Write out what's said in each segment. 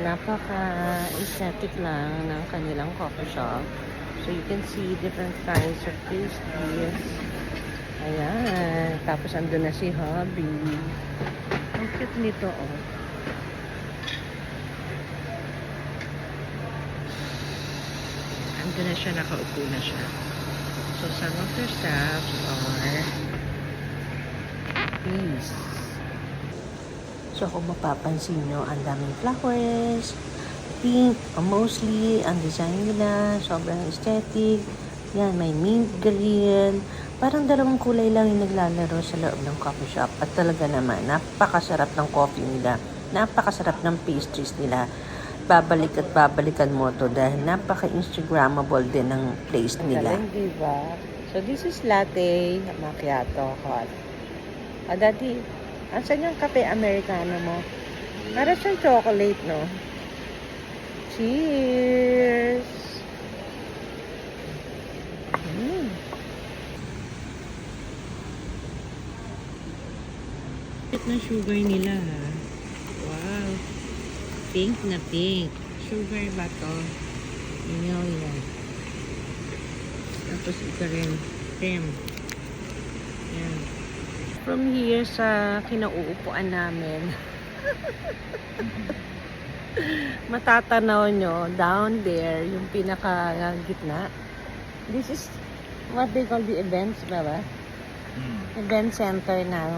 napaka-aesthetic lang ng kanilang coffee shop. So, you can see different kinds of pastries. Ayan. Tapos, andun na si Hubby. Ang cute nito, oh. Andun na siya, nakaupo na siya. So, some of their staffs are these. So, kung mapapansin nyo, ang daming flowers, pink, mostly, ang design nila, sobrang aesthetic. Yan, may mint green. Parang dalawang kulay lang yung naglalaro sa loob ng coffee shop. At talaga naman, napakasarap ng coffee nila. Napakasarap ng pastries nila. Babalik at babalikan mo to dahil napaka-instagrammable din ng place nila. Galing, diba? So, this is latte, macchiato, hot. Daddy, asan yung kape americano mo? Para siyang chocolate, no? Cheers! Ito na sugar nila, ha? Wow! Pink na pink. Sugar ba to? Yan. Tapos ito rin. Cream. Yan. From here sa kinauupuan namin, matatanaw nyo down there, yung pinaka gitna. This is what they call the events, ba? Event center ng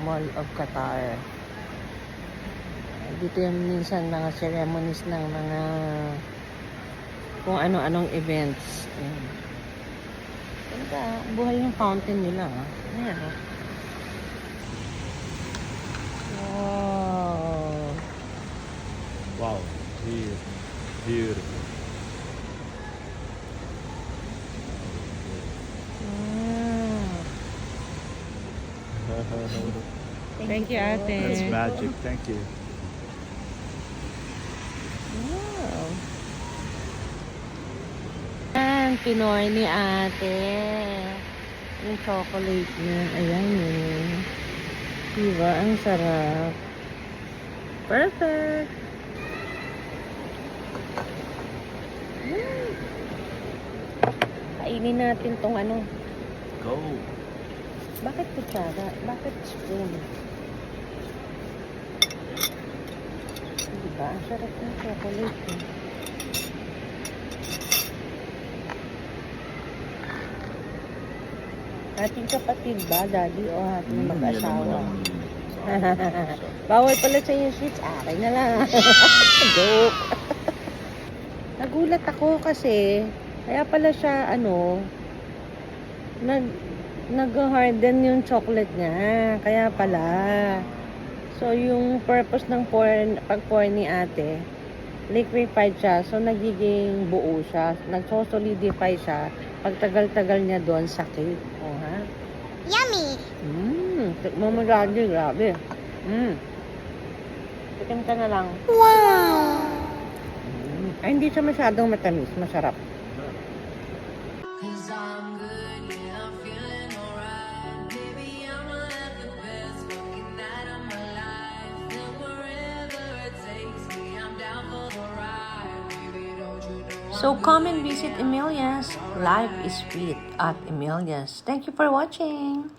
Mall of Qatar. Dito yung minsan mga ceremonies ng mga kung ano-anong events. Ganda, buhay yung fountain nila. Ayan, oh. Wow. Wow, beautiful. Thank you, ate. That's magic. Thank you. Wow. Ayan, Pinoy ni ate. Yung chocolate niya. Ayan yun. Diba? Ang sarap. Perfect. Kainin natin tong ano. Go. Bakit kutsara? Bakit spoon? Diba? Ang sarap ng chocolate eh. Ating kapatid ba, daddy, o ating mag-asawa? Bawal pala sa yung sweets. Akin na lang. Joke. Nagulat ako kasi, kaya pala siya, nag-harden yung chocolate niya. Kaya pala. So, yung purpose ng pag-pour ni ate, liquefied siya. So, nagiging buo siya. Nagsosolidify siya. Pagtagal-tagal niya doon sa cake. O, ha? Yummy! Tikmo mo, daddy. Grabe. Tikim ka na lang. Wow! Ay, hindi siya masyadong matamis. Masarap. So come and visit Emilia's. Life is sweet at Emilia's. Thank you for watching.